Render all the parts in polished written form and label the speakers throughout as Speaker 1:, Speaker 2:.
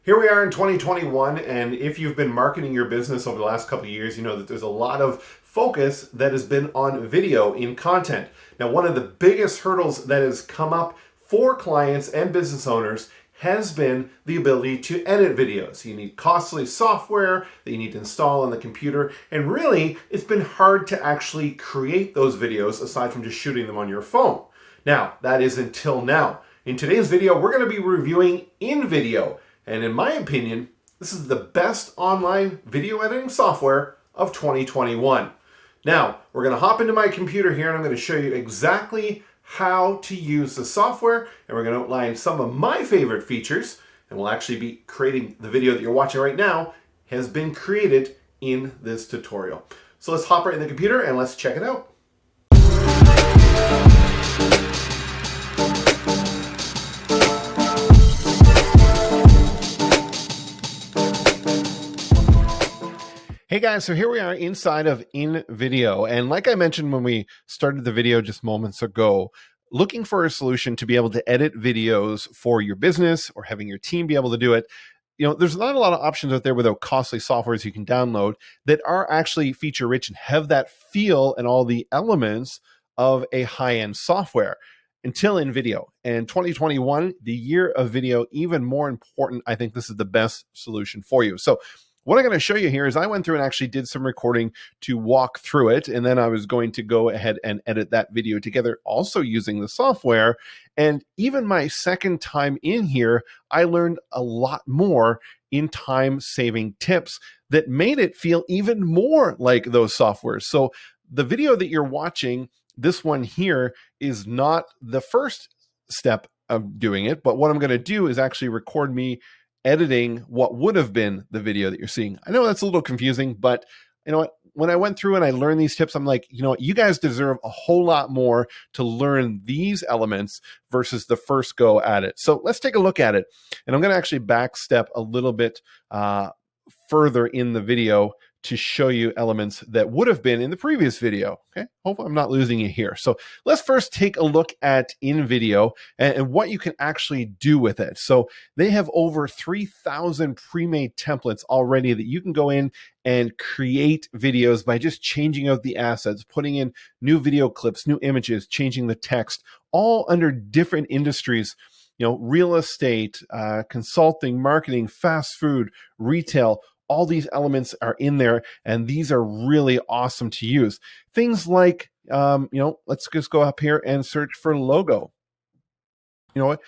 Speaker 1: Here we are in 2021, and if you've been marketing your business over the last couple of years, you know that there's a lot of focus that has been on video in content. Now, one of the biggest hurdles that has come up for clients and business owners has been the ability to edit videos. You need costly software that you need to install on the computer, and really, it's been hard to actually create those videos aside from just shooting them on your phone. Now, that is until now. In today's video, we're going to be reviewing InVideo. And in my opinion, this is the best online video editing software of 2021. Now, we're going to hop into my computer here and I'm going to show you exactly how to use the software. And we're going to outline some of my favorite features. And we'll actually be creating the video that you're watching right now has been created in this tutorial. So let's hop right in the computer and let's check it out. Hey guys, so here we are inside of InVideo, and like I mentioned when we started the video just moments ago, looking for a solution to be able to edit videos for your business or having your team be able to do it. You know, there's not a lot of options out there without costly softwares you can download that are actually feature rich and have that feel and all the elements of a high-end software. Until InVideo. And 2021, the year of video, even more important, I think this is the best solution for you. So what I'm going to show you here is I went through and actually did some recording to walk through it, and then I was going to go ahead and edit that video together, also using the software. And even my second time in here, I learned a lot more in time-saving tips that made it feel even more like those softwares. So the video that you're watching, this one here, is not the first step of doing it, but what I'm going to do is actually record me editing what would have been the video that you're seeing. I know that's a little confusing, but you know what? When I went through and I learned these tips, I'm like, you know what? You guys deserve a whole lot more to learn these elements versus the first go at it. So let's take a look at it. And I'm going to actually backstep a little bit further in the video to show you elements that would have been in the previous video. Okay, hope I'm not losing you here. So let's first take a look at InVideo and what you can actually do with it. So they have over 3,000 pre-made templates already that you can go in and create videos by just changing out the assets, putting in new video clips, new images, changing the text, all under different industries. You know, real estate, consulting, marketing, fast food, retail. All these elements are in there, and these are really awesome to use. Things like, you know, let's just go up here and search for logo. You know what?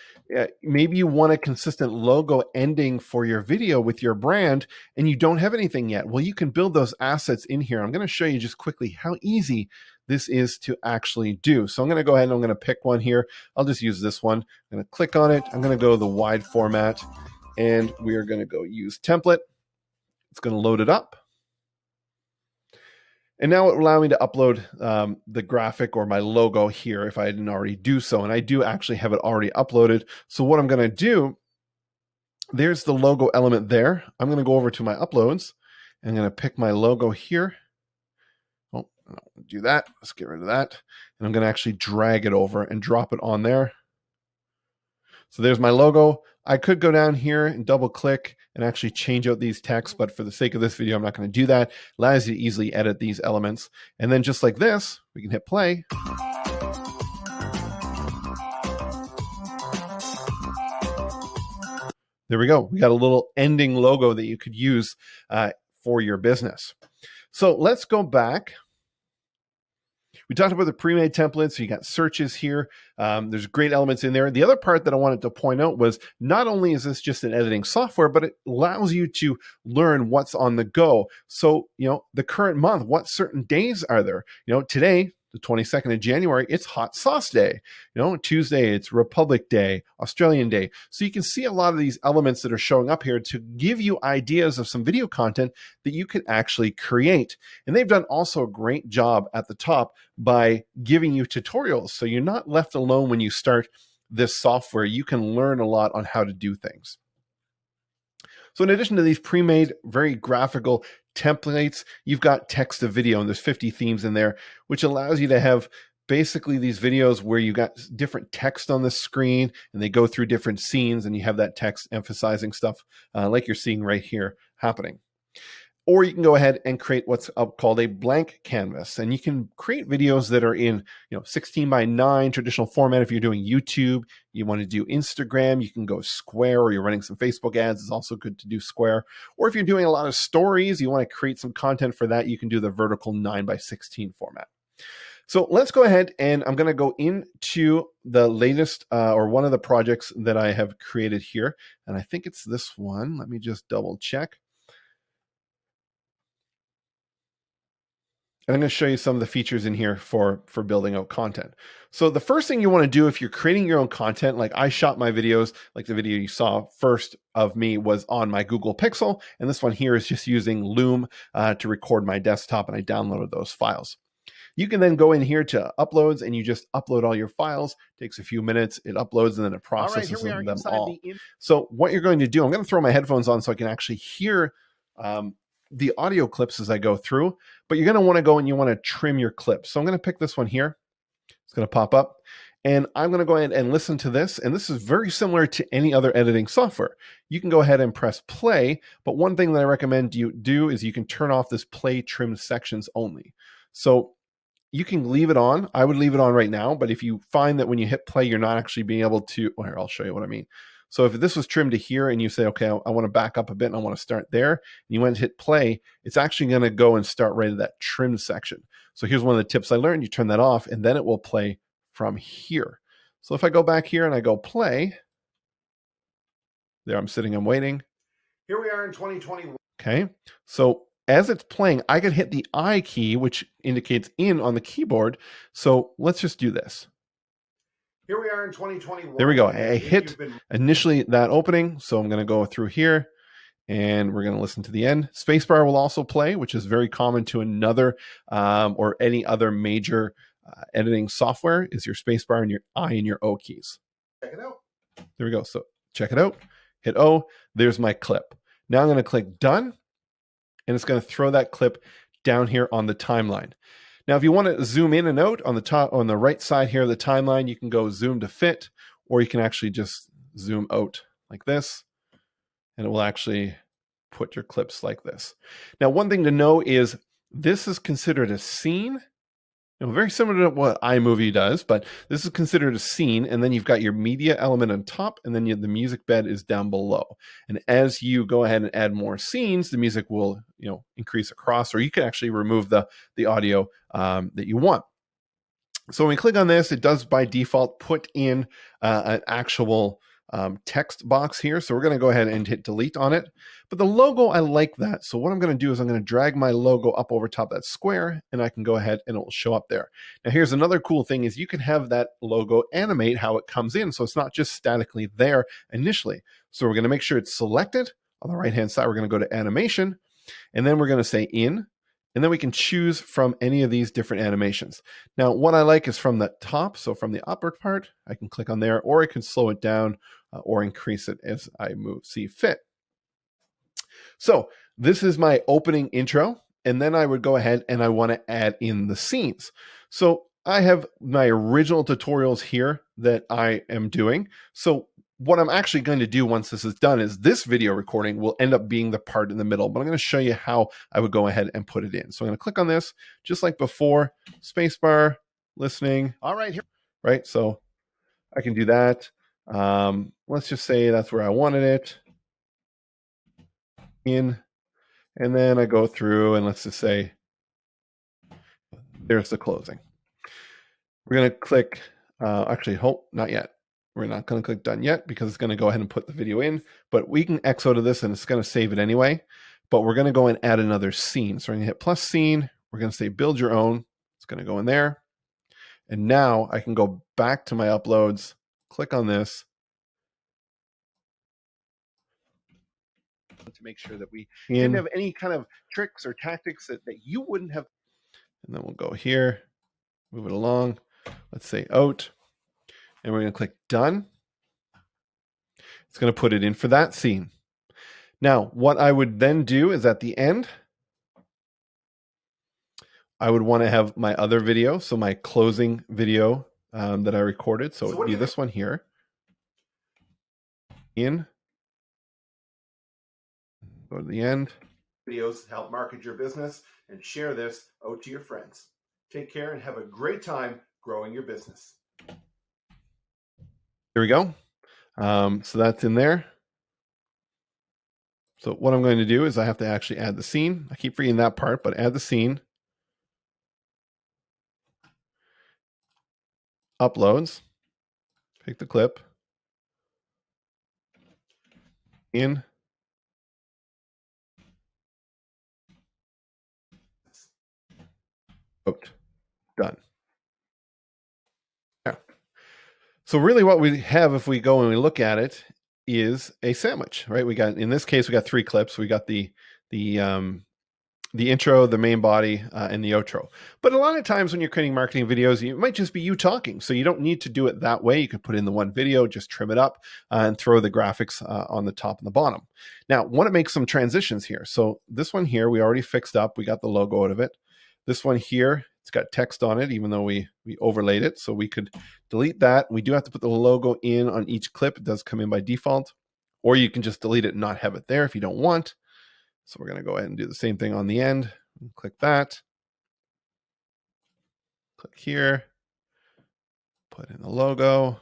Speaker 1: Maybe you want a consistent logo ending for your video with your brand, and you don't have anything yet. Well, you can build those assets in here. I'm going to show you just quickly how easy this is to actually do. So I'm going to go ahead and I'm going to pick one here. I'll just use this one. I'm going to click on it. I'm going to go to the wide format, and we are going to go use template. It's going to load it up. And now it will allow me to upload the graphic or my logo here if I didn't already do so. And I do actually have it already uploaded. So what I'm going to do, there's the logo element there. I'm going to go over to my uploads. I'm going to pick my logo here. Oh, I'll do that. Let's get rid of that. And I'm going to actually drag it over and drop it on there. So there's my logo. I could go down here and double click and actually change out these texts, but for the sake of this video, I'm not going to do that. It allows you to easily edit these elements. And then just like this, we can hit play. There we go. We got a little ending logo that you could use for your business. So let's go back. We talked about the pre-made templates. So you got searches here. There's great elements in there. The other part that I wanted to point out was not only is this just an editing software, but it allows you to learn what's on the go. So, you know, the current month, what certain days are there? You know, today, the 22nd of January, it's Hot Sauce Day. You know, Tuesday, it's Republic Day, Australian Day. So you can see a lot of these elements that are showing up here to give you ideas of some video content that you can actually create. And they've done also a great job at the top by giving you tutorials. So you're not left alone when you start this software. You can learn a lot on how to do things. So in addition to these pre-made, very graphical templates, you've got text to video, and there's 50 themes in there, which allows you to have basically these videos where you got different text on the screen and they go through different scenes and you have that text emphasizing stuff like you're seeing right here happening. Or you can go ahead and create what's called a blank canvas, and you can create videos that are in 16:9 traditional format. If you're doing YouTube, you want to do Instagram, you can go square, or you're running some Facebook ads, it's also good to do square. Or if you're doing a lot of stories, you want to create some content for that, you can do the vertical 9:16 format. So let's go ahead, and I'm going to go into the latest or one of the projects that I have created here, and I think it's this one. Let me just double check. And I'm going to show you some of the features in here for building out content. So the first thing you want to do if you're creating your own content, like I shot my videos, like the video you saw first of me was on my Google Pixel, and this one here is just using Loom to record my desktop, and I downloaded those files. You can then go in here to uploads, and you just upload all your files. It takes a few minutes, it uploads, and then it processes them all. So what you're going to do, I'm going to throw my headphones on so I can actually hear the audio clips as I go through, but you're going to want to go and you want to trim your clips. So I'm going to pick this one here. It's going to pop up, and I'm going to go ahead and listen to this. And this is very similar to any other editing software. You can go ahead and press play, but one thing that I recommend you do is you can turn off this play trimmed sections only. So you can leave it on. I would leave it on right now, but if you find that when you hit play, you're not actually being able to, well, here, I'll show you what I mean. So if this was trimmed to here and you say, okay, I want to back up a bit and I want to start there, and you went to hit play, it's actually going to go and start right at that trimmed section. So here's one of the tips I learned. You turn that off and then it will play from here. So if I go back here and I go play, there I'm sitting, I'm waiting. Here we are in 2021. Okay, so as it's playing, I could hit the I key, which indicates in on the keyboard. So let's just do this. Here we are in 2021. There we go. I hit initially that opening, so I'm going to go through here, and we're going to listen to the end. Spacebar will also play, which is very common to another or any other major editing software, is your spacebar and your I and your O keys. Check it out. There we go. So check it out. Hit O. There's my clip. Now I'm going to click Done, and it's going to throw that clip down here on the timeline. Now, if you want to zoom in and out on the top, on the right side here of the timeline, you can go zoom to fit, or you can actually just zoom out like this, and it will actually put your clips like this. Now, one thing to know is this is considered a scene. Very similar to what iMovie does, but this is considered a scene, and then you've got your media element on top, and then the music bed is down below. And as you go ahead and add more scenes, the music will increase across, or you can actually remove the audio that you want. So when we click on this, it does by default put in an actual text box here. So we're going to go ahead and hit delete on it. But the logo, I like that. So what I'm going to do is I'm going to drag my logo up over top of that square, and I can go ahead and it will show up there. Now here's another cool thing is you can have that logo animate how it comes in. So it's not just statically there initially. So we're going to make sure it's selected. On the right-hand side, we're going to go to animation, and then we're going to say in. And then we can choose from any of these different animations. Now, what I like is from the top. So from the upper part, I can click on there, or I can slow it down or increase it as I see fit. So this is my opening intro. And then I would go ahead and I want to add in the scenes. So I have my original tutorials here that I am doing. So what I'm actually going to do once this is done is this video recording will end up being the part in the middle, but I'm going to show you how I would go ahead and put it in. So I'm going to click on this just like before, spacebar, listening. All right, here, right? So I can do that. Let's just say that's where I wanted it in. And then I go through and let's just say, there's the closing. We're going to click, actually, not yet. We're not going to click done yet because it's going to go ahead and put the video in, but we can X out of this and it's going to save it anyway. But we're going to go and add another scene. So we're going to hit plus scene. We're going to say build your own. It's going to go in there. And now I can go back to my uploads, click on this to make sure that we didn't have any kind of tricks or tactics that you wouldn't have. And then we'll go here, move it along. Let's say out. And we're going to click done. It's going to put it in for that scene. Now, what I would then do is at the end, I would want to have my other video, so my closing video that I recorded. So it would be this one here. Go to the end. Videos to help market your business and share this out to your friends. Take care and have a great time growing your business. Here we go. So that's in there. So what I'm going to do is I have to actually add the scene. I keep forgetting that part, but add the scene. Uploads. Pick the clip. In. Out. Done. Yeah. So really what we have, if we go and we look at it, is a sandwich, right? We got, in this case, we got 3 clips. We got the intro, the main body, and the outro. But a lot of times when you're creating marketing videos, it might just be you talking. So you don't need to do it that way. You can put in the one video, just trim it up, and throw the graphics on the top and the bottom. Now, I want to make some transitions here. So this one here, we already fixed up. We got the logo out of it. This one here, it's got text on it, even though we overlaid it. So we could delete that. We do have to put the logo in on each clip. It does come in by default. Or you can just delete it and not have it there if you don't want. So we're going to go ahead and do the same thing on the end. Click that. Click here. Put in the logo.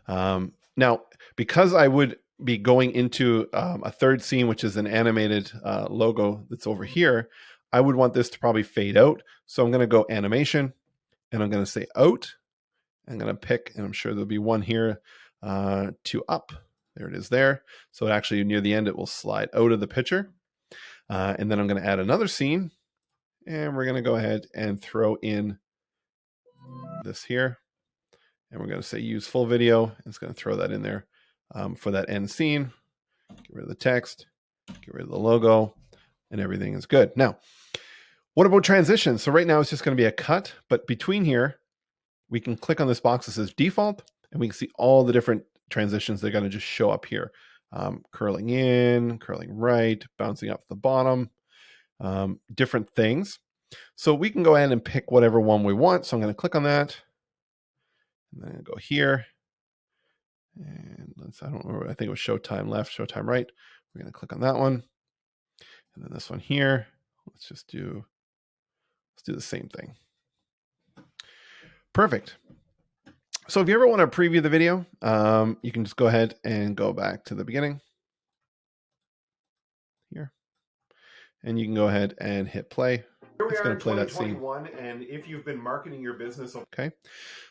Speaker 1: Now, because I would be going into a third scene, which is an animated logo that's over here, I would want this to probably fade out. So I'm going to go animation, and I'm going to say out. I'm going to pick, and I'm sure there'll be one here to up. There it is there. So it actually, near the end, it will slide out of the picture. And then I'm going to add another scene, and we're going to go ahead and throw in this here. And we're going to say use full video. It's going to throw that in there for that end scene. Get rid of the text, get rid of the logo, and everything is good. Now, what about transitions? So right now it's just going to be a cut, but between here, we can click on this box that says default, and we can see all the different transitions. They're going to just show up here. Curling in, curling right, bouncing up to the bottom, different things. So we can go ahead and pick whatever one we want. So I'm going to click on that, and then go here. And I don't remember, I think it was showtime left, showtime right. We're going to click on that one. And then this one here, let's do the same thing. Perfect. So if you ever want to preview the video, you can just go ahead and go back to the beginning here. And you can go ahead and hit play. It's going to play that scene. And if you've been marketing your business, okay.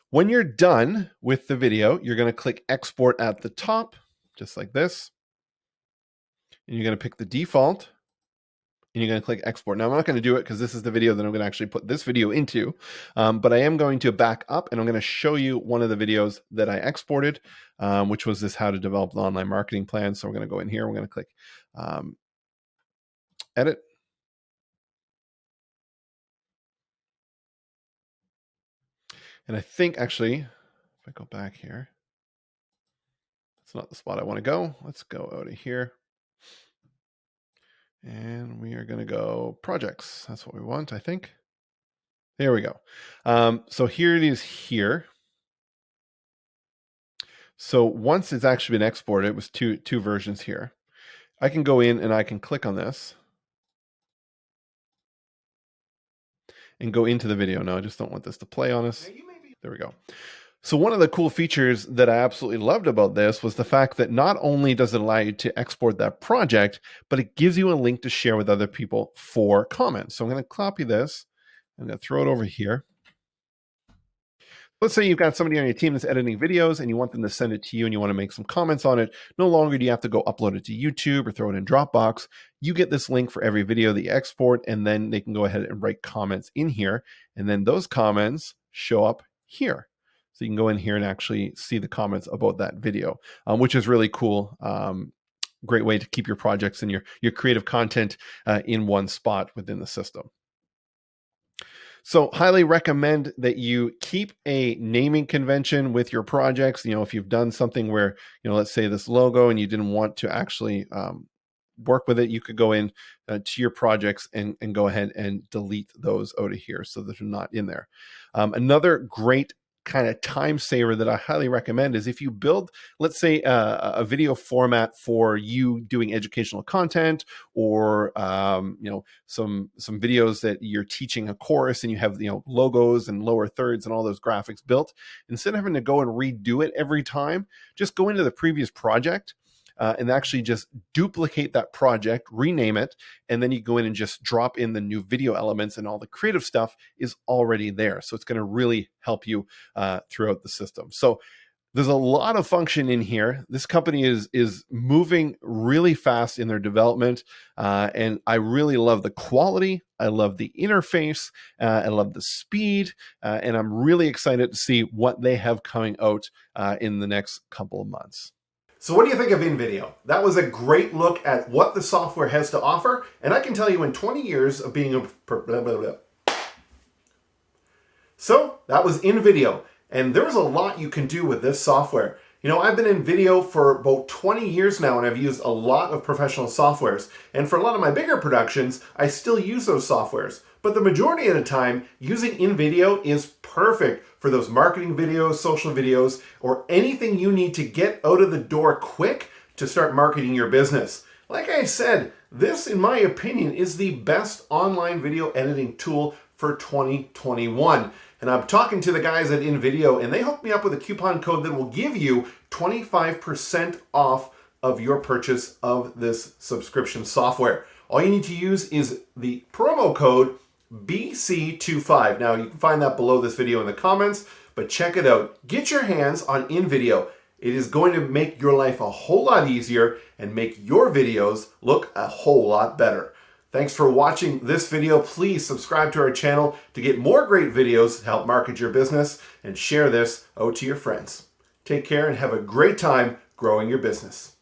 Speaker 1: When you're done with the video, you're going to click export at the top, just like this. And you're going to pick the default, and you're going to click export. Now, I'm not going to do it because this is the video that I'm going to actually put this video into, but I am going to back up, and I'm going to show you one of the videos that I exported, which was this how to develop an online marketing plan. So we're going to go in here. We're going to click edit. And I think actually, if I go back here, it's not the spot I want to go. Let's go out of here. And we are going to go projects. That's what we want, I think. There we go. So here it is here. So once it's actually been exported, it was two versions here. I can go in and I can click on this and go into the video. Now I just don't want this to play on us. There we go. So one of the cool features that I absolutely loved about this was the fact that not only does it allow you to export that project, but it gives you a link to share with other people for comments. So I'm going to copy this. I'm going to throw it over here. Let's say you've got somebody on your team that's editing videos and you want them to send it to you and you want to make some comments on it. No longer do you have to go upload it to YouTube or throw it in Dropbox. You get this link for every video that you export, and then they can go ahead and write comments in here. And then those comments show up here. So you can go in here and actually see the comments about that video, which is really cool. Great way to keep your projects and your creative content in one spot within the system. So highly recommend that you keep a naming convention with your projects. You know, if you've done something where, you know, let's say this logo and you didn't want to actually work with it, you could go in to your projects and go ahead and delete those out of here so that they're not in there. Another great kind of time saver that I highly recommend is if you build, let's say, a video format for you doing educational content, or some videos that you're teaching a course, and you have logos and lower thirds and all those graphics built. Instead of having to go and redo it every time, just go into the previous project and actually just duplicate that project, rename it, and then you go in and just drop in the new video elements, and all the creative stuff is already there. So it's going to really help you throughout the system. So there's a lot of function in here. This company is moving really fast in their development, and I really love the quality. I love the interface. I love the speed, and I'm really excited to see what they have coming out in the next couple of months. So what do you think of InVideo? That was a great look at what the software has to offer, and I can tell you in 20 years of being a... So that was InVideo, and there's a lot you can do with this software. I've been in video for about 20 years now, and I've used a lot of professional softwares. And for a lot of my bigger productions, I still use those softwares. But the majority of the time, using InVideo is perfect for those marketing videos, social videos, or anything you need to get out of the door quick to start marketing your business. Like I said, this, in my opinion, is the best online video editing tool for 2021. And I'm talking to the guys at InVideo, and they hooked me up with a coupon code that will give you 25% off of your purchase of this subscription software. All you need to use is the promo code BC25. Now, you can find that below this video in the comments, but check it out. Get your hands on InVideo. It is going to make your life a whole lot easier and make your videos look a whole lot better. Thanks for watching this video. Please subscribe to our channel to get more great videos to help market your business, and share this out to your friends. Take care and have a great time growing your business.